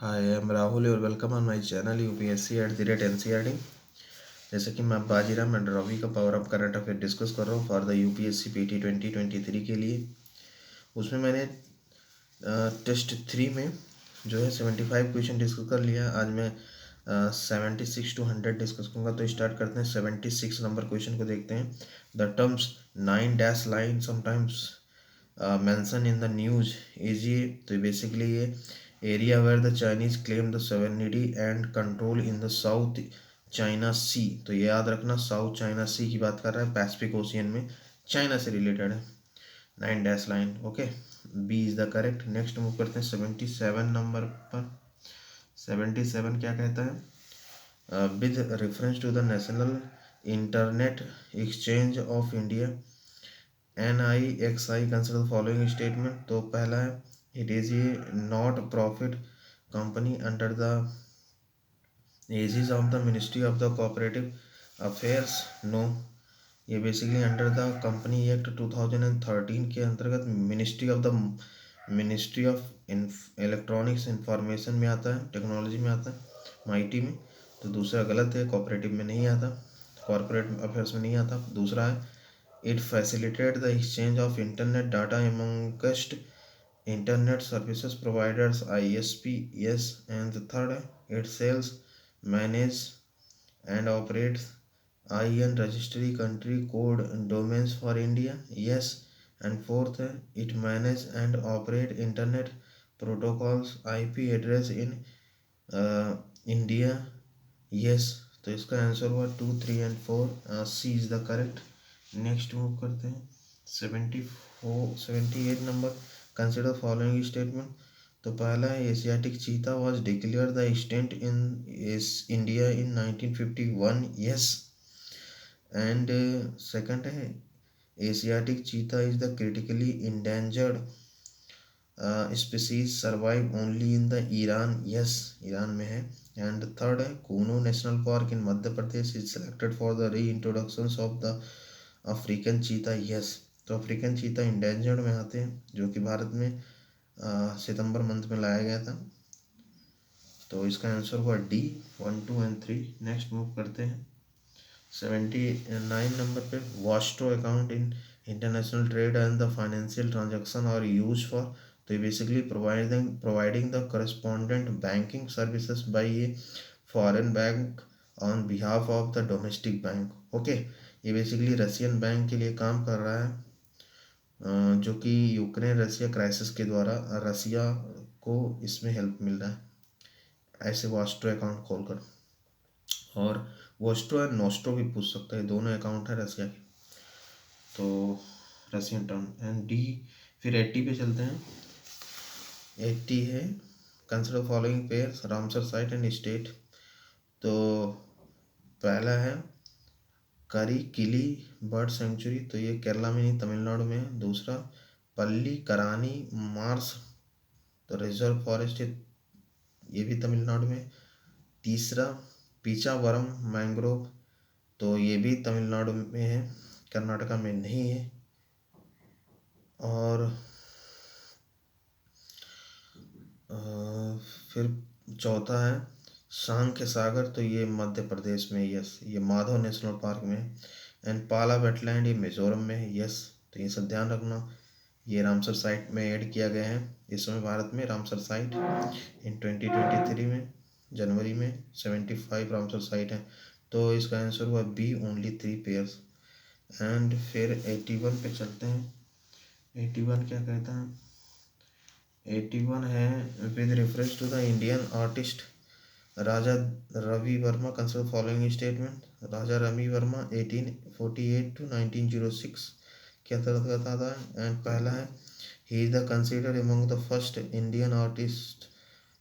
Hi, I am Rahul और welcome on my channel UPSC@NCERT। जैसे कि मैं बाजीराव एंड रवि का power up current affair discuss कर रहा हूँ फॉर द UPSC PT 2023 के लिए। उसमें मैंने टेस्ट 3 में जो है 75 क्वेश्चन डिस्कस कर लिया। आज मैं 76 to 100 डिस्कस करूँगा। तो स्टार्ट करते हैं। 76 नंबर क्वेश्चन को देखते हैं। The terms 9 dash line sometimes mentioned in the news is ये तो बेसिकली ये area where the Chinese claim the sovereignty and control in the South China Sea. तो ये याद रखना, साउथ चाइना सी की बात कर रहा है, पैसिफिक ओशियन में, चाइना से रिलेटेड है। 9 dash line. Okay, B is the correct. Next move करते हैं 77 नंबर पर। 77 क्या कहता है? With reference to the national internet exchange of India NIXI consider the following statement। तो पहला है, it is a not profit company under the aegis of the Ministry of the Cooperative Affairs। No, ये basically under the company act 2013 के अंतर्गत ministry of electronics information में आता है, technology में आता है, MIT में। तो दूसरा गलत है, कोऑपरेटिव में नहीं आता, कॉर्पोरेट अफेयर्स में नहीं आता। दूसरा है, it facilitates the exchange of internet data amongst internet services providers ISP। yes। and the third, it sells, manage and operates IN registry country code domains for India। yes। and fourth, it manage and operate internet protocols IP address in India। yes। तो इसका answer हुआ 2, 3 and 4, C is the correct. Next move करते हैं 78 number. Consider following statement. तो पहला है, Asiatic cheetah was declare the extent in India in 1951। Yes. And second है, Asiatic cheetah is the critically endangered species survive only in the Iran. Yes, Iran में है। And third है, Kuno national park in Madhya Pradesh is selected for the reintroduction of the African cheetah. Yes. तो African cheetah endangered में आते हैं, जो कि भारत में सितंबर मंथ में लाया गया था। तो इसका आंसर हुआ डी, 1, 2 and 3। नेक्स्ट मूव करते हैं 79 नंबर पे। Vostro account in international trade and the financial transaction are use for. तो ये basically providing the correspondent banking services by a foreign bank on behalf of the domestic bank. Okay, ये basically Russian bank के लिए काम कर रहा है, जो कि यूक्रेन रशिया क्राइसिस के द्वारा रशिया को इसमें हेल्प मिल रहा है ऐसे वास्ट्रो अकाउंट खोलकर। और वोस्ट्रो और नोस्ट्रो भी पूछ सकते हैं, दोनों अकाउंट है रशिया के, तो रशियन टर्म। एंड डी, फिर 80 पे चलते हैं। 80 है, consider following pairs Ramsar site and state. तो पहला है करी किली बर्ड सेंचुरी, तो ये केरला में नहीं, तमिलनाडु में है। दूसरा, पल्ली करानी मार्स, तो रिजर्व फॉरेस्ट है, ये भी तमिलनाडु में। तीसरा, पीचावरम मैंग्रोव, तो ये भी तमिलनाडु में है, कर्नाटका में नहीं है। और फिर चौथा है सांख्य सागर, तो ये मध्य प्रदेश में। यस, ये माधव नेशनल पार्क में है। एंड पाला वेटलैंड, ये मिजोरम में है। यस, तो ये सब ध्यान रखना, ये रामसर साइट में ऐड किया गया है इस समय भारत में। रामसर साइट इन 2023 में जनवरी में 75 रामसर साइट है। तो इसका आंसर हुआ बी, ओनली 3 पेयर्स। एंड फिर 81 पे चलते हैं। 81 क्या कहता है? 81 है, with reference to the Indian artist Raja Ravi Varma consider following statement. Raja Ravi Varma 1848 to 1906 क्या कहता था? एंड पहला है, he is the considered among the first Indian artist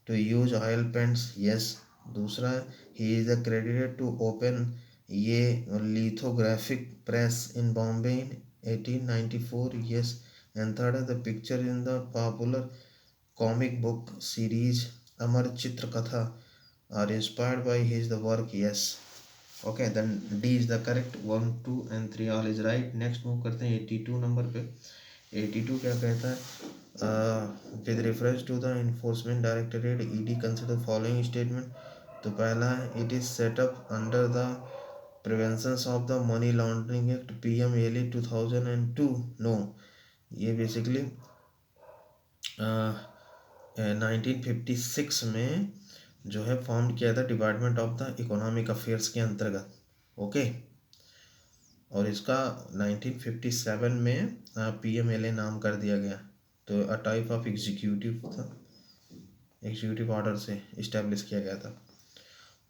to use oil paints. Yes. दूसरा है, he is the credited to open ये lithographic press in Bombay in 1894। Yes. And third है, the picture in the popular comic book series अमर चित्र कथा are inspired by his the work। yes। okay, then D is the correct। 1, 2 and 3 all is right। next move करते हैं 82 number पे। 82 क्या कहता है? With reference to the enforcement directorate ED consider following statement. तो पहला है it is set up under the prevention of the money laundering act PMLA 2002। No, ये बेसिकली 1956 में जो है फॉर्म किया था department of the economic affairs के अंतर्गत। ओके, और इसका 1957 में PMLA नाम कर दिया गया। तो अ टाइप ऑफ एग्जीक्यूटिव था, एग्जीक्यूटिव ऑर्डर से इस्टेब्लिश किया गया था।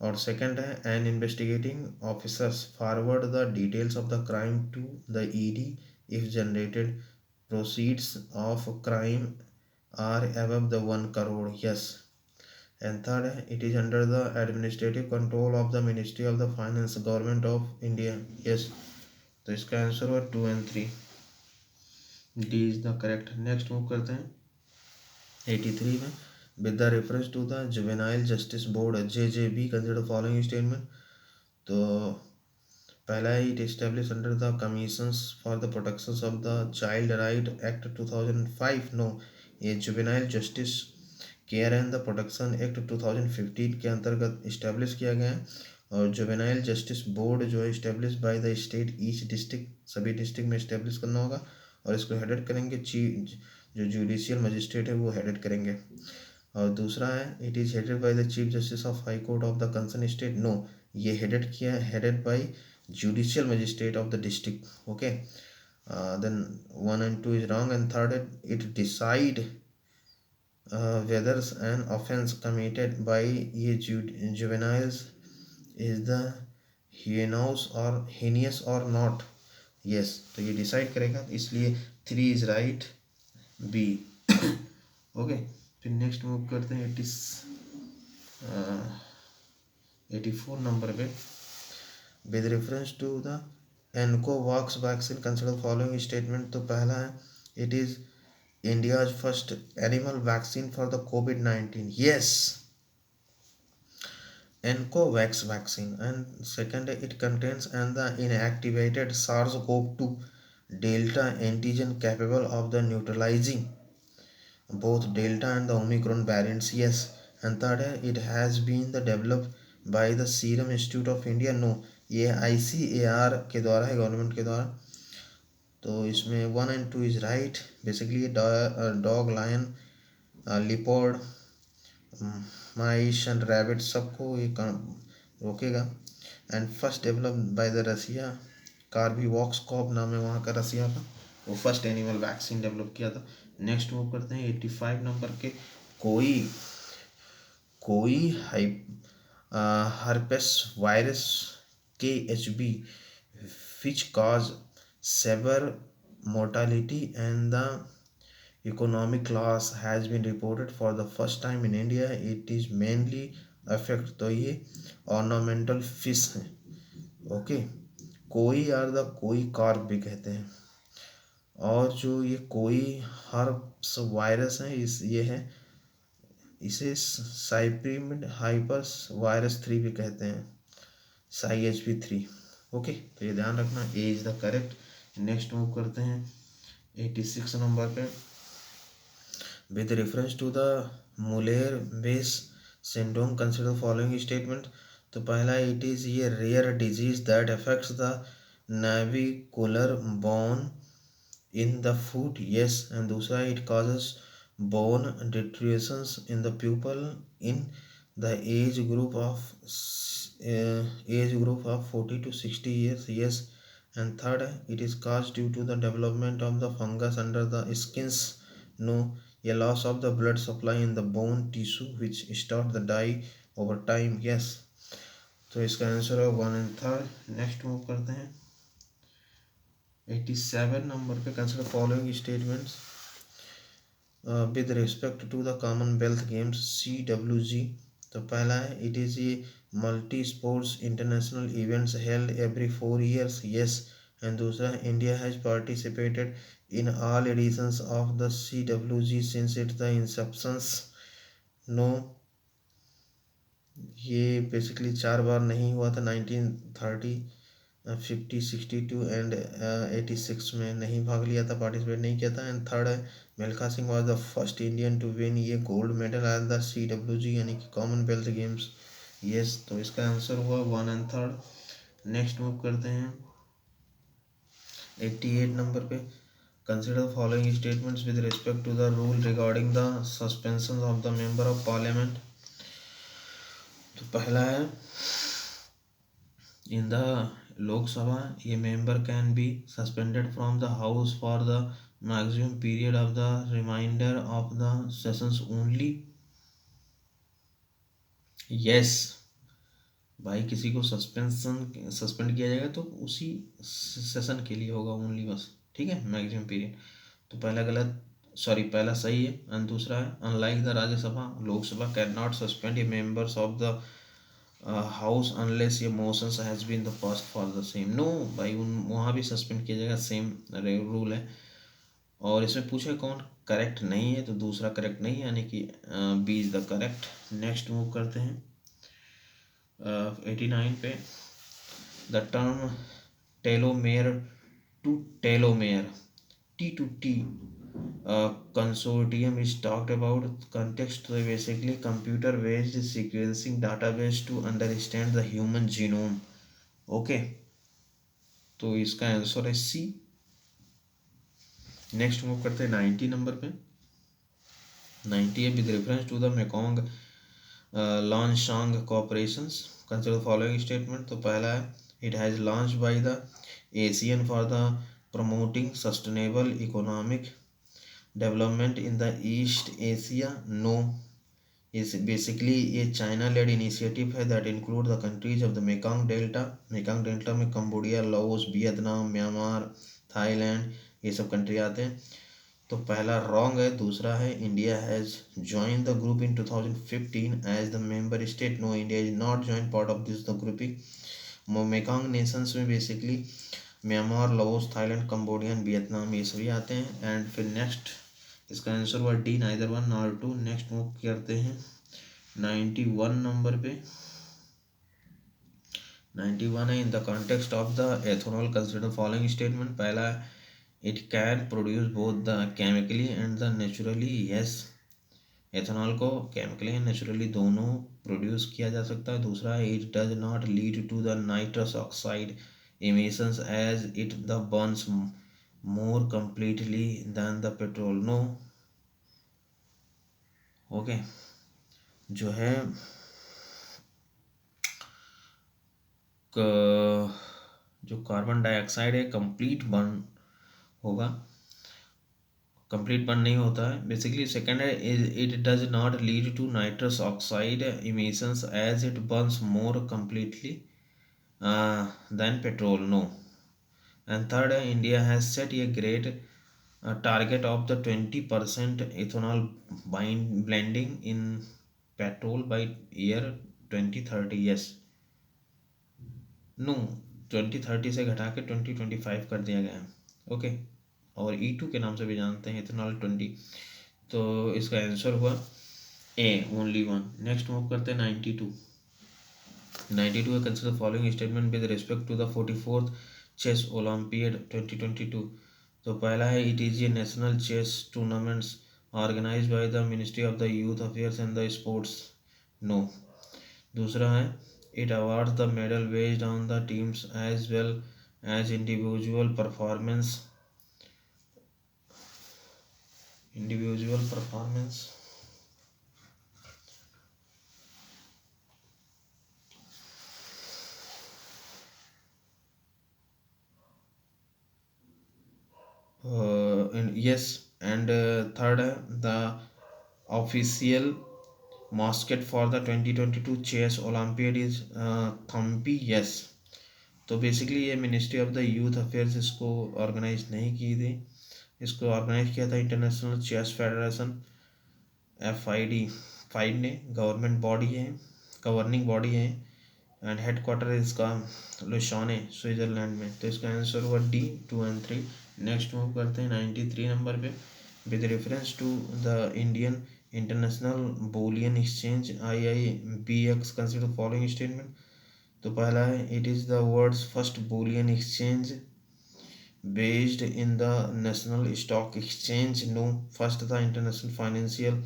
और सेकंड है an investigating officers forward the details of the crime to the ED if generated proceeds of crime are above the 1 crore। yes। And third है it is under the administrative control of the Ministry of the Finance, Government of India। yes। तो इसका answer हुआ 2 and 3, D is the correct। Next move करते हैं 83 में with the reference to the Juvenile Justice Board JJB consider following statement। तो पहला है it established under the Commissions for the Protections of the Child Right Act 2005। no, ये juvenile justice care and the protection act 2015 के अंतर्गत establish किया गया है। और जुवेनाइल जस्टिस बोर्ड जो है establish by the state each district, सभी डिस्ट्रिक्ट में इस्टेब्लिश करना होगा। और इसको हेडेड करेंगे चीफ, जो जुडिशियल मजिस्ट्रेट है वो हेडेड करेंगे। और दूसरा है it is headed by the chief justice of high court of the concern state. No, ये headed by judicial magistrate of the district. Okay, then 1 and 2 is wrong। and third it decide whether an offense committed by a juveniles is the heinous or not। yes, तो ये decide करेगा, इसलिए 3 is right, B। Okay, फिर next move करते हैं 84 number पे with reference to the Ancovax vaccine consider following statement. तो पहला है it is India's first animal vaccine for the COVID-19। yes, Ancovax vaccine. And second है it contains and the inactivated SARS-CoV-2 delta antigen capable of the neutralising both delta and the omicron variants। yes। and third है it has been the developed by the Serum Institute of India। no, ये ICAR के द्वारा है, government के द्वारा। तो इसमें 1 and 2 is right. Basically dog, lion, leopard, mice and rabbit सबको ये रोकेगा। And first developed by the Russia, कार्बीवॉक्सकॉप नाम है वहाँ का रसिया का, वो फर्स्ट एनिमल वैक्सीन डेवलप किया था। नेक्स्ट मूव करते हैं 85 नंबर के कोई herpes virus KHB which cause severe mortality and the economic loss has been reported for the first time in India। it is mainly affect, तो ये ornamental fish है। Okay, कोई आर द कोई carp भी कहते हैं। और जो ये कोई हर्प्स वायरस है ये है, इसे साइप्रिमिड हाइपर्स वायरस 3 भी कहते हैं, SIHP3। ओके, तो ये ध्यान रखना, A is the correct. Next move करते हैं 86 नंबर पे with reference to the Mueller Weiss syndrome consider following statement. तो पहला इट इज़ ये rare disease that affects the navicular bone in the foot। yes। and दूसरा it causes bone deteriorations in the pupil in the age group of 40 to 60 years। yes। and third it is caused due to the development of the fungus under the skins। no, a loss of the blood supply in the bone tissue which start the die over time। yes। तो इसका answer है 1 and 3। Next move करते हैं 87 number पे consider following statements with respect to the Commonwealth Games CWG। तो पहला है it is ये multi sports international events held every 4 years। yes। And दूसरा है India has participated in all editions of the CWG since it the inceptions. No, ये basically 4 बार नहीं हुआ था, 1930 50, 62 एंड 86 में नहीं भाग लिया था, पार्टिसिपेट नहीं किया था। एंड थर्ड है Milkha Singh was the first Indian to win ये gold medal at the CWG यानी कि कॉमनवेल्थ गेम्स। यस, तो इसका आंसर हुआ 1 एंड 3। नेक्स्ट मूव करते हैं 88 नंबर पे। Consider the following statements with respect to the rule regarding the suspension of the member of parliament. तो पहला है इन द लोक सभा ये member can be suspended from the house for the maximum period of the reminder of the sessions only. Yes भाई, किसी को suspend किया जाएगा तो उसी सेशन के लिए होगा ओनली, बस। ठीक है, मैक्सिमम पीरियड। तो पहला गलत, सॉरी पहला सही है। एंड दूसरा है unlike the Rajya Sabha Lok Sabha can not suspend a members of the house unless ये motions has been the passed for the same. No भाई, उन वहाँ भी सस्पेंड किया जाएगा, सेम रूल है। और इसमें पूछे कौन करेक्ट नहीं है, तो दूसरा करेक्ट नहीं है, यानी कि B is the correct. Next move करते हैं 89 पे। The term telomere to telomere T to T consortium is talked about context to basically computer based sequencing database to understand the human genome। Okay, तो इसका answer है सी। Next move करते हैं 90 number पे। 90 है with reference to the Mekong Lancang cooperations consider following statement. तो पहला है it has launch by the Asian for the promoting sustainable economic development in the East Asia. No, इस basically ये China led initiative है that include the countries of the Mekong delta. Mekong delta में Cambodia, Laos, Vietnam, Myanmar, Thailand, ये सब country आते हैं। तो पहला रॉन्ग है। दूसरा है India has join the group in 2015 as the member state. No, India is not join part of this the grouping. Mekong nations में basically Myanmar, Laos, Thailand, Cambodian, Vietnam, ये सभी आते हैं। एंड फिर नेक्स्ट इसका आंसर हुआ D, neither one nor two. Next move करते हैं 91 नंबर पे। 91 है in the context of the ethanol consider following statement. पहला it can produce both the chemically and the naturally. Yes, ethanol को chemically and naturally दोनों produce किया जा सकता है। दूसरा है it does not lead to the nitrous oxide emissions as it the burns more completely than the petrol। no, okay, जो है जो कार्बन डाइऑक्साइड है कंप्लीट बर्न होगा, कंप्लीट बर्न नहीं होता है बेसिकली। सेकंड है it does not lead to nitrous oxide emissions as it burns more completely than petrol. No. And third है India has set a great target of the 20% ethanol blending in petrol by year 2030। Yes, no, 2030 से घटा के 2025 कर दिया गया है। Okay, और E2 के नाम से भी जानते हैं इथेनॉल 20। तो इसका आंसर हुआ A, only one. Next move करते हैं 92। 92 है consider following statement with respect to the 44th chess olympiad 2022। तो पहला है it is a national chess tournaments organize by the ministry of the youth affairs and the sports. No. दूसरा है it awards the medal based on the teams as well as individual performance. Yes, and third the official mascot for the 2022 chess olympiad is Thampi। yes, तो basically ये ministry of the youth affairs इसको organise नहीं की थी, इसको organise किया था international chess federation FID 5 ने। गवर्नमेंट बॉडी है, गवर्निंग बॉडी है एंड हेड क्वार्टर इसका लुसाने स्विट्जरलैंड में। तो इसका आंसर हुआ डी, 2 एंड 3। नेक्स्ट मूव करते हैं 93 नंबर पे। With reference to the Indian international bullion exchange IIBX consider following statement. तो पहला है it is the world's first bullion exchange based in the national stock exchange. No. First था international financial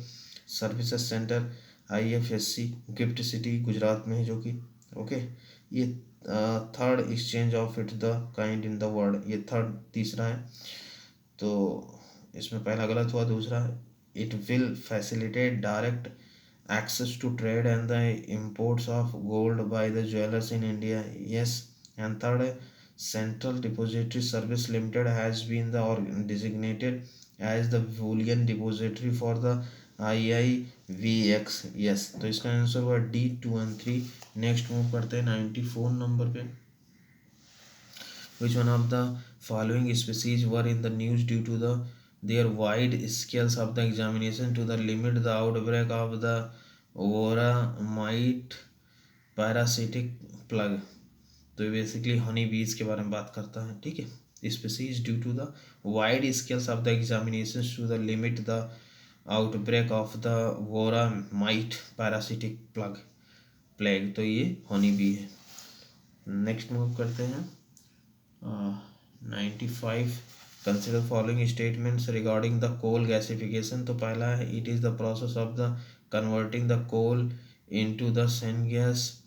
services centre IFSC GIFT city Gujarat में है जो कि okay. ये third exchange of it the kind in the world, ये third तीसरा है। तो इसमें पहला गलत हुआ। दूसरा it will facilitate direct access to trade and the imports of gold by the jewelers in India. Yes. And third, Central Depository Service Limited has been the designated as the bullion depository for the IIVX. Yes. तो इसका answer हुआ D 2 and 3। Next move करते हैं 94 number पे। Which one of the following species were in the news due to their wide scales of the examination to the limit the outbreak of the Vora mite parasitic plug? तो basically honey bees के बारे में बात करता है, ठीक है। Species due to the wide scales of the examination to the limit the outbreak of the varroa mite parasitic plague, तो ये हनी बी है। नेक्स्ट मूव करते हैं 95। Consider following statements regarding the coal gasification. तो पहला है it is the process of the converting the coal into the syngas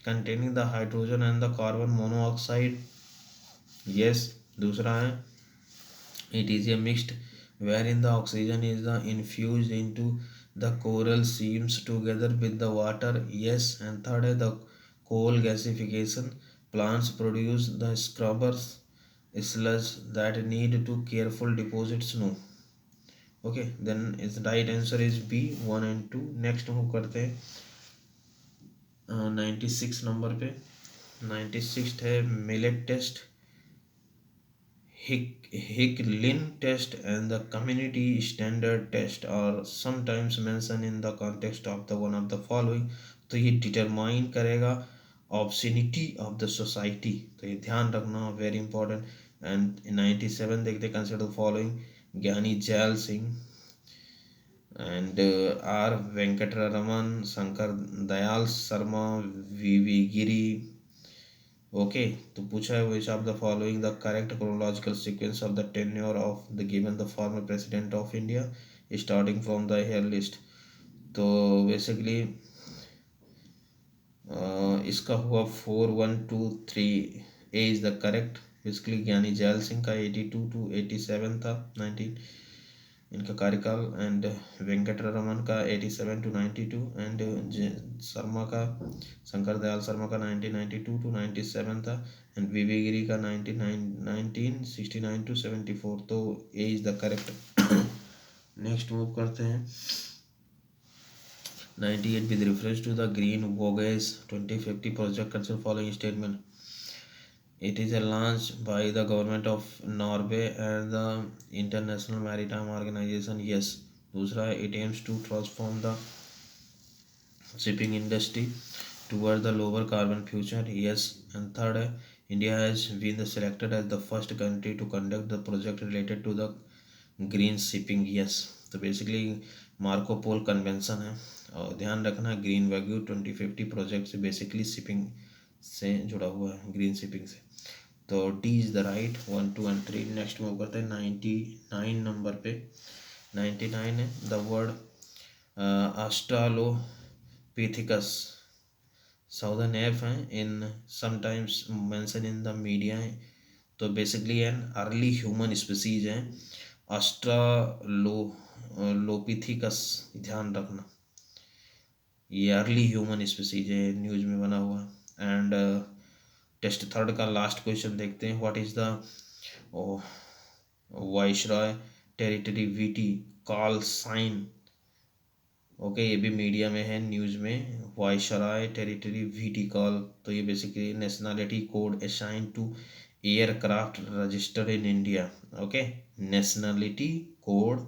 containing the hydrogen and the carbon monoxide. Yes. दूसरा है it is a mixed wherein the oxygen is the infused into the coral seams together with the water. Yes. And third है the coal gasification plants produce the scrubbers sludge that need to careful deposits. No. Okay, then its right answer is B 1 and 2। Next move करते हैं 96 number पे। 96 है Miller test, Hicklin test and the community standard test और sometimes mention in the context of the one of the following. तो ये determine करेगा obscenity of the society, तो ये ध्यान रखना वेरी इंपॉर्टेंट। एंड 97 देखते कंसिडर फॉलोइंग ज्ञानी gel Singh and R. Venkataraman, Shankar Dayal Sharma, V Giri। Okay, तो पूछा है which of the following the correct chronological sequence of the tenure of the given the former president of India starting from the here list। तो basically इसका हुआ 4 1 2 3। A is the correct। Basically ज्ञानी gel Singh का 82 to 87 था 19 इनका कार्यकाल, and Venkataraman का 87 to 92 and Sharma का शंकर दयाल शर्मा का 1992 to 97 था एंड वीवी गिरी का 1969 to 74। तो A is the correct. Next move करते हैं 98 with reference to the green voyage 2050 project consider following statement. It is launched by the government of Norway and the International Maritime Organization. Yes. दूसरा है it aims to transform the shipping industry toward the lower carbon future. Yes. And third है India has been selected as the first country to conduct the project related to the green shipping. Yes. तो basically Marco पोल convention है और ध्यान रखना green value 2050 project से basically shipping से जुड़ा हुआ है, ग्रीन शिपिंग से। तो D is the right 1 2 and 3। Next move करते हैं 99 नंबर पे। 99 है द वर्ड ऑस्ट्रालोपिथिकस साउदर्न एफ है इन sometimes mention in the media है। तो basically an early human species है ऑस्ट्रालोपिथिकस, ध्यान रखना ये अर्ली ह्यूमन स्पीसीज है, न्यूज में बना हुआ। एंड टेस्ट थर्ड का लास्ट क्वेश्चन देखते हैं what is the viceroy territory VT call sign. Okay, ये भी मीडिया में है, न्यूज में वाइसरॉय टेरिटरी वीटी कॉल। तो ये basically nationality code assign to aircraft registered in India. Okay, nationality code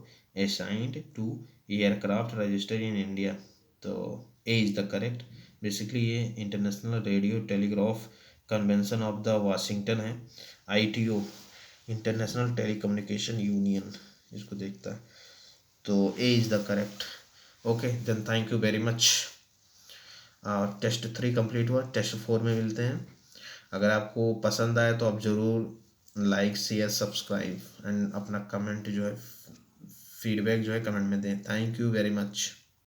assigned to aircraft registered in India. तो A is the correct. Basically ये international radio telegraph convention of the Washington है, ITO international telecommunication union इसको देखता है। तो A is the correct. Okay then thank you very much. Test 3 complete हुआ, test 4 में मिलते हैं। अगर आपको पसंद आए तो आप ज़रूर लाइक शेयर सब्सक्राइब एंड अपना कमेंट जो है, फीडबैक जो है कमेंट में दें। Thank you very much.